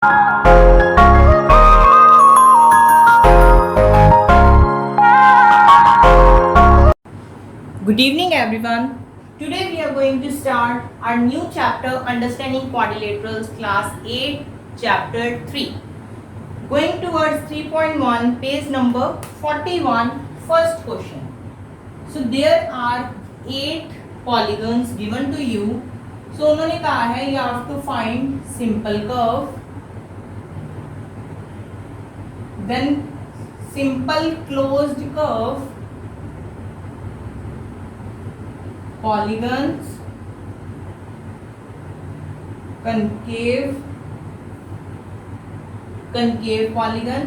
Good evening everyone. Today we are going to start our new chapter Understanding Quadrilaterals Class 8 Chapter 3. Going towards 3.1 page number 41 first question. So there are 8 polygons given to you. So उन्होंने कहा है you have to find simple curve, then simple closed curve, polygons, concave polygon,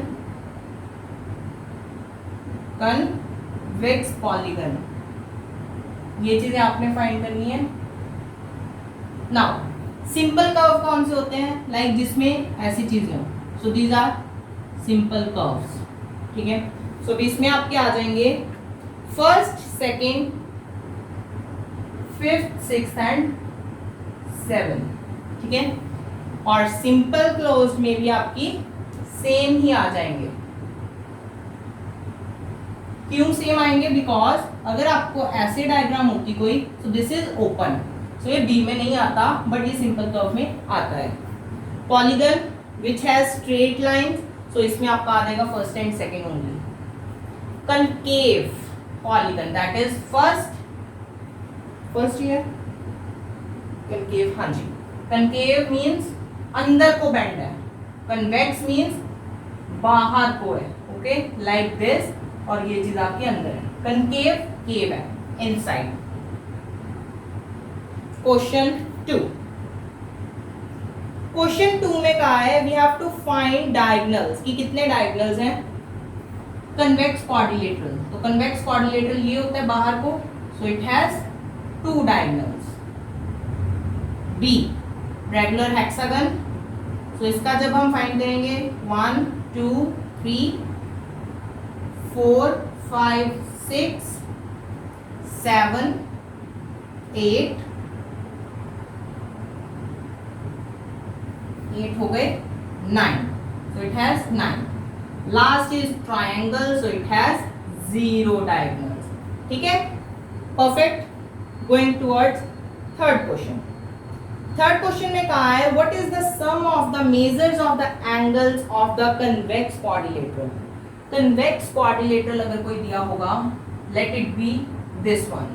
convex polygon. ये चीजें आपने find करनी है. Now simple curve कौन से होते हैं? लाइक जिसमें ऐसी चीजें हो. So these are simple curves. ठीक है. सो इसमें आपके आ जाएंगे first, second, fifth, sixth and seven. ठीक है. और सिंपल क्लोज्ड में भी आपकी सेम ही आ जाएंगे. क्यों सेम आएंगे? बिकॉज अगर आपको ऐसे डायग्राम होती कोई, तो दिस इज ओपन, सो ये बी में नहीं आता, बट ये सिंपल कर्व में आता है. Polygon which has straight line, so इसमें आपका आ जाएगा first and second only. Concave polygon, that is first year. Concave, हाँ जी. कनकेव मीन्स अंदर को बेंड है. कन्वेक्स मीन्स बाहर को है. Okay, like this. और ये चीज आपके अंदर है. कनकेव केव है, इनसाइड. क्वेश्चन 2. क्वेश्चन 2 में कहा है we have to find diagonals, कि कितने डायगोनल्स हैं कन्वेक्स क्वाड्रिलेटरल. तो कन्वेक्स क्वाड्रिलेटरल ये होता है बाहर को, so it has 2 diagonals. B regular hexagon. So इसका जब हम फाइंड करेंगे 1 2 3 4 5 6 7 8 हो गए 9. So it has 9. Last is triangle, so it has 0 diagonals. ठीक है, perfect. Going towards third question. Third question में कहा है what is the sum of the measures of the angles of the convex quadrilateral. Convex quadrilateral अगर कोई दिया होगा, let it be this one.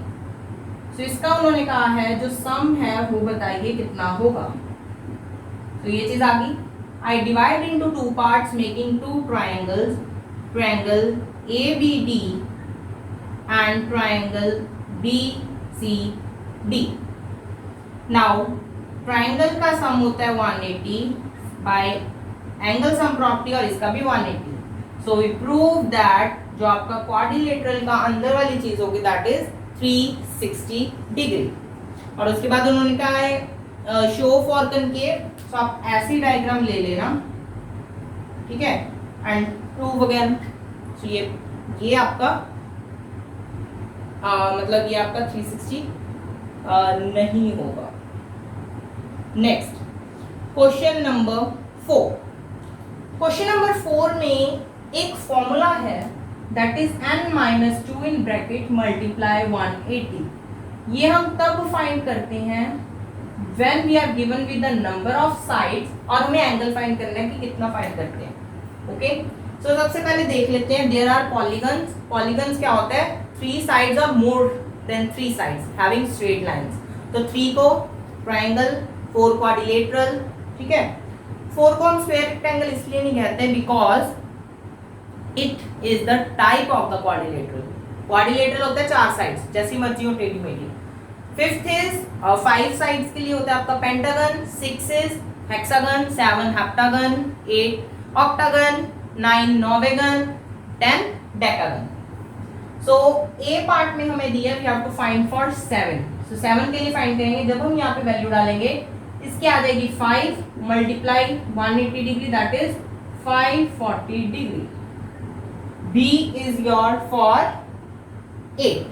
So इसका उन्होंने कहा है जो सम है वो बताइए कितना होगा. तो ये चीज आ गई. I divide into 2 parts making 2 triangles, triangle ABD and triangle BCD. Now triangle का सम होता है 180 बाय एंगल सम प्रॉपर्टी, और इसका भी 180. सो वी प्रूव दैट जो आपका क्वाड्रिलेटरल का अंदर वाली चीज होगी दैट इज 360 डिग्री. और उसके बाद उन्होंने कहा है शो फॉर कनकेव. तो आप ऐसी डायग्राम ले लेना. ठीक है, एंड प्रूव अगेन. सो ये आपका मतलब ये आपका 360 नहीं होगा. Next question number 4. Question number 4 में एक फॉर्मूला है that is n-2 in bracket multiply 180. ये हम तब फाइंड करते हैं when we are given with the number of sides, और हमें एंगल फाइंड करना है कि कितना फाइंड करते हैं. ओके, सो सबसे पहले देख लेते हैं देयर आर पॉलीगन्स. पॉलीगन्स क्या होता है? 3 sides or more than 3 sides having straight lines. तो 3 को ट्रायंगल, 4 क्वाड्रिलेटरल. ठीक है. 4 को हम स्क्वायर रेक्टेंगल इसलिए नहीं कहते because it is the type of the quadrilateral. Quadrilateral होता है 4 साइड्स, जैसी मर्जी हो टेढ़ी मेढ़ी. 5th इज 5 साइड्स के लिए होता है आपका pentagon. 6 is hexagon, 7 heptagon, 8 octagon, 9 nonagon, 10 decagon. So A part में हमें दिया we have to find for 7. So 7 के लिए फाइंड करेंगे. जब हम यहाँ पे वैल्यू डालेंगे इसकी आ जाएगी 5 multiply 180 degree that is 540 degree. B is your for 8.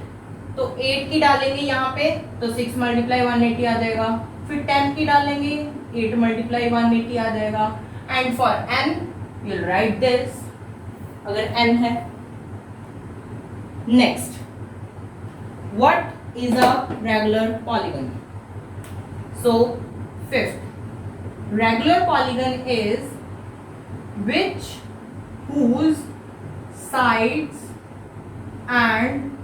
तो 8 की डालेंगे यहाँ पे तो 6 मल्टीप्लाई 180 आ जाएगा. फिर 10 की डालेंगे 8 मल्टीप्लाई 180 आ जाएगा. And for n you'll write this अगर n है. Next, what is a regular polygon? So fifth, regular polygon is which whose sides and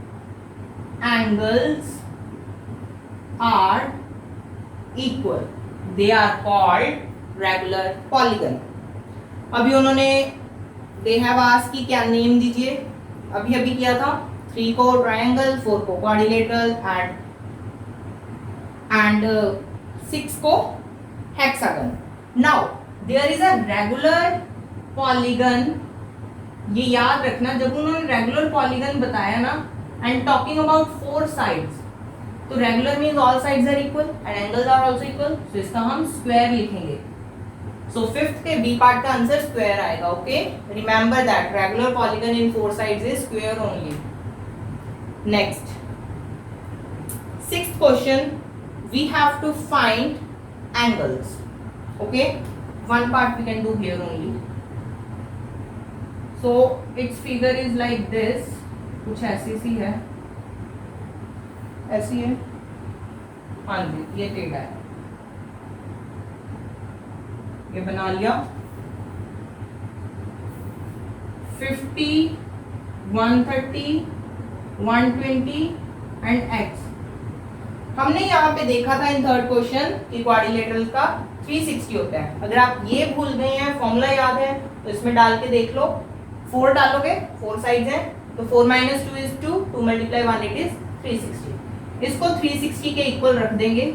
angles are equal. They are called regular polygon. अभी उन्होंने they have asked कि क्या name दीजिए. अभी अभी किया था 3 को ट्रायंगल, 4 को क्वाड्रिलेटरल and 6 को hexagon. Now there is a regular polygon. ये याद रखना जब उन्होंने रेगुलर पॉलीगन बताया ना एंड टॉकिंग अबाउट 4 साइड्स, तो regular means all sides are equal and angles are also equal, so इसका हम स्क्वायर लिखेंगे. सो फिफ्थ के बी पार्ट का आंसर स्क्वायर आएगा. Okay, remember that regular polygon in 4 sides is square only. Next, sixth question, we have to find angles. Okay, one part we can do here only. So its figure is like this. कुछ ऐसी सी है, ऐसी है. हाँ जी, ये टेढ़ा है. ये बना लिया. 50, 130, 120 एंड x. हमने यहाँ पे देखा था इन थर्ड क्वेश्चन कि क्वाड्रिलेटरल का 360 होता है. अगर आप ये भूल गए हैं, फॉर्मूला याद है तो इसमें डाल के देख लो. 4 डालोगे, 4 साइड्स हैं तो 4 - 2 is 2, 2 × 1 it is 360. इसको 360 के इक्वल रख देंगे.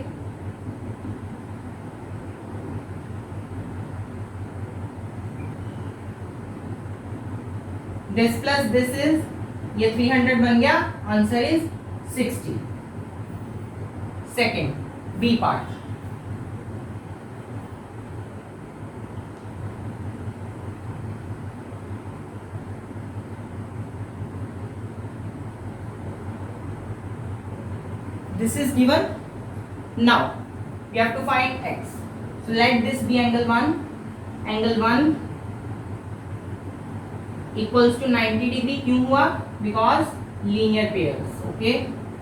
दिस प्लस दिस इज, ये 300 बन गया. Answer is 60. Second, B part. This is given. Now we have to find x. So let this be angle 1. Angle 1 equals to 90 degree. क्यों हुआ? Because linear pairs. Okay,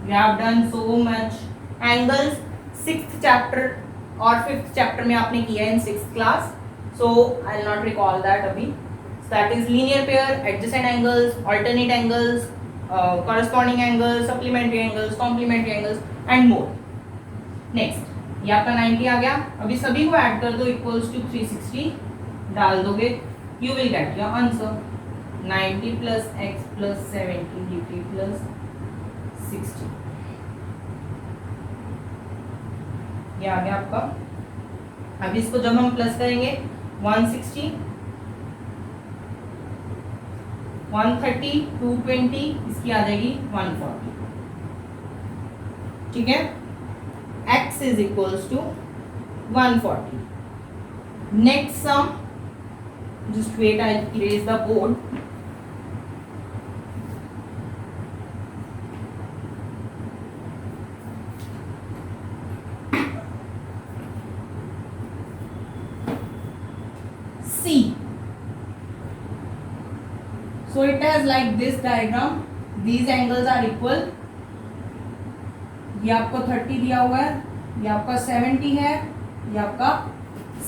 we have done so much angles. 6th chapter और 5th chapter में आपने किया in 6th class. So I'll not recall that अभी. So that is linear pair, adjacent angles, alternate angles, corresponding angles, supplementary angles, complementary angles and more. Next, ये आपका 90 आ गया. अभी सभी को ऐड कर दो equals to 360 डाल दोगे, you will get your answer. 90 plus x plus 70 degree plus 60. ये आ गया आपका. अब इसको जब हम प्लस करेंगे 160, 130, 220, इसकी आ जाएगी 140. ठीक है, x is equals to 140. Next sum, just wait, I'll erase the board. C. So it has like this diagram. These angles are equal. ये आपको 30 दिया हुआ है, ये आपका 70 है, ये आपका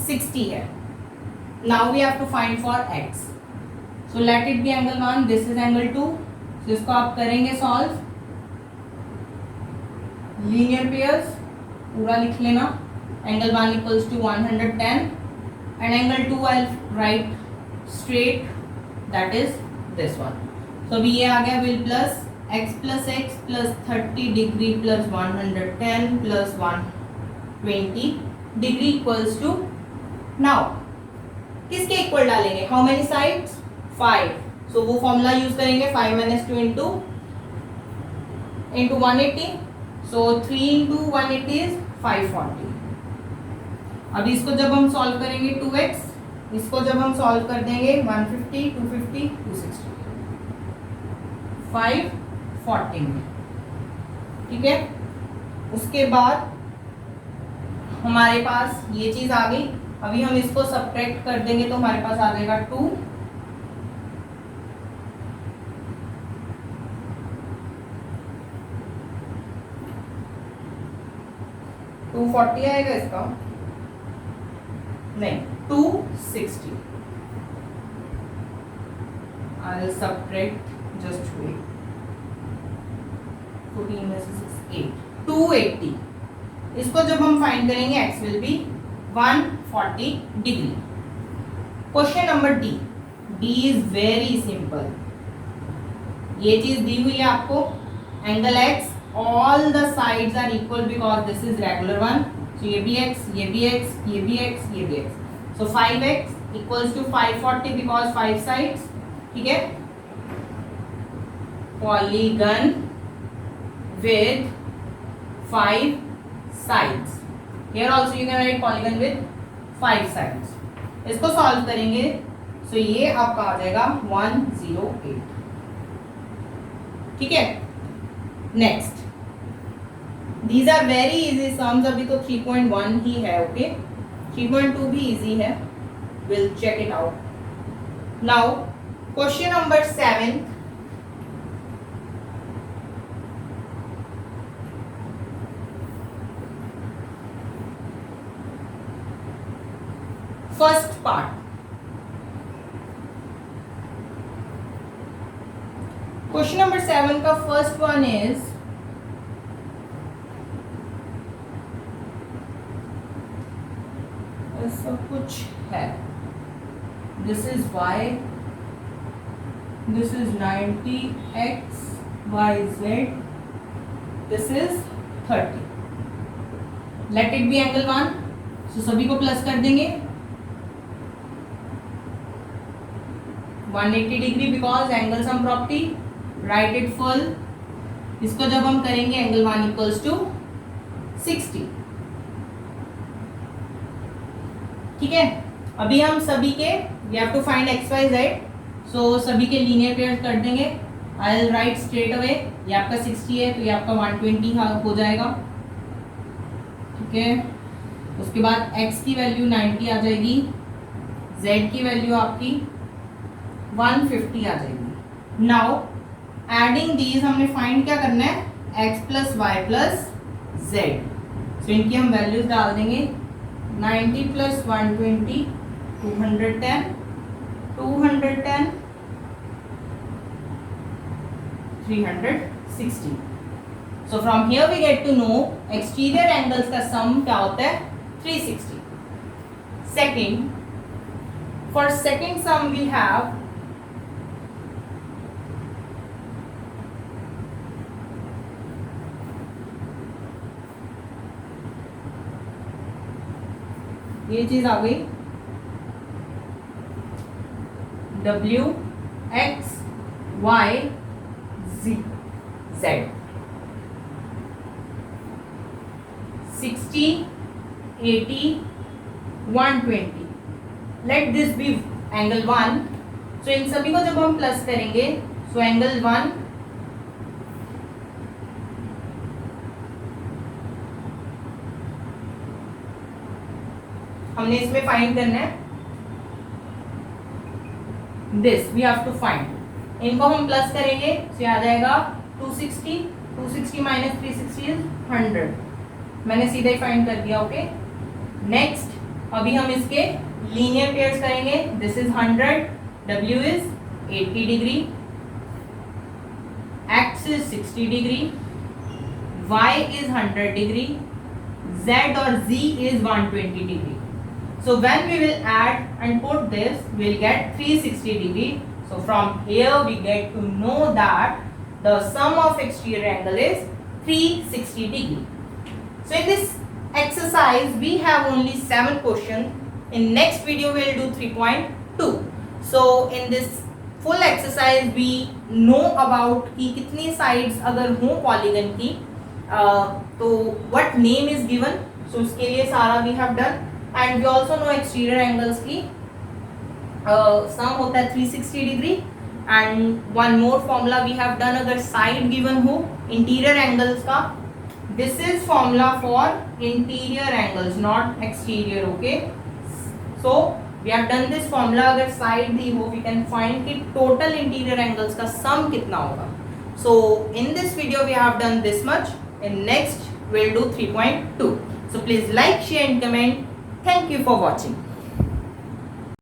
60 है. Now we have to find for x. So let it be angle 1. This is angle 2. So इसको आप करेंगे सॉल्व. लीनियर पेयर्स पूरा लिख लेना. Angle 1 equals to 110 and angle 2 I'll write straight, that is this one. So अभी ये आ गया, will plus x plus x plus 30 degree plus 110 plus 120 degree equals to, now किसके इक्वल डालेंगे? How many sides? 5. सो वो formula use करेंगे 5 - 2 into 180. So 3 into 180 is 540. अब इसको जब हम सॉल्व करेंगे 2x, इसको जब हम सॉल्व कर देंगे 150, 250, 260, 540 में. ठीक है, उसके बाद हमारे पास ये चीज आ गई. अभी हम इसको सब्ट्रैक्ट कर देंगे तो हमारे पास आ जाएगा 2, 240 आएगा इसका, नहीं 260। I will subtract, just wait, 14 में से 6 8, 280। इसको जब हम फाइंड करेंगे x will be 140 degree. Question number D. D is very simple. ये चीज दी हुई है आपको, angle x, all the sides are equal because this is regular one, so ये भी x, ये भी x, ये भी x, ये भी x, so 5x equals to 540 because 5 sides, ठीक है। Polygon with 5 sides. Here also you can write polygon with 5 sides. इसको सॉल्व करेंगे, सो ये आपका आ जाएगा 108, ठीक है। Next, these are very easy sums. अभी तो 3.1 ही है, ओके। 3.2 भी इजी है, will check it out now. Question number 7। First part, question number 7 का फर्स्ट वन इज ऐसा कुछ है, this is y, this is 90x y z, this is 30, let it be angle 1, so सभी को प्लस कर देंगे 180 degree because angle sum property, write it full. इसको जब हम करेंगे एंगल 1 इक्वल्स टू 60, ठीक है। अभी हम सभी के, we have to find x y z, so सभी के लीनियर पेयर कर देंगे। I will write straight away, ये आपका 60 है तो ये आपका 120 हो जाएगा, ठीक है। उसके बाद x की वैल्यू 90 आ जाएगी, z की वैल्यू आपकी 150 आ जाएगी। नाउ एडिंग दीज हमने फाइंड क्या करना है, x plus Y plus Z, so इनकी हम वैल्यूज डाल देंगे। 90 plus 120 210, 210 360। So from here we get to know exterior angles का सम क्या होता है, 360। Second, for second sum we have ये चीज आ गई, W X Y Z 60 80 120, let this be angle 1। So इन सभी को जब हम प्लस करेंगे, सो एंगल 1 हमने इसमें फाइंड करना है, this we have to find. इनको हम प्लस करेंगे तो आ जाएगा 260, 260 माइनस 360 इज 100। मैंने सीधा ही फाइंड कर दिया, ओके। नेक्स्ट अभी हम इसके लीनियर पेयर्स करेंगे, this is 100, W is 80 degree, X is 60 degree, Y is 100 degree, Z और Z is 120 degree. So when we will add and put this, we will get 360 degree. So from here we get to know that the sum of exterior angle is 360 degree. So in this exercise we have only 7 questions. In next video we will do 3.2. So in this full exercise we know about कि कितनी sides अगर हो polygon की, तो what name is given. So उसके लिए सारा we have done. And we also know exterior angles की सम होता है 360 degree. And one more formula we have done, अगर साइड गिवन हो इंटीरियर एंगल्स का, this is formula for interior angles not exterior, okay. So we have done this formula. अगर side दी हो we can find कि total interior angles का sum कितना होगा. So in this video we have done this much. In next we'll do 3.2. So please like, share and comment. Thank you for watching.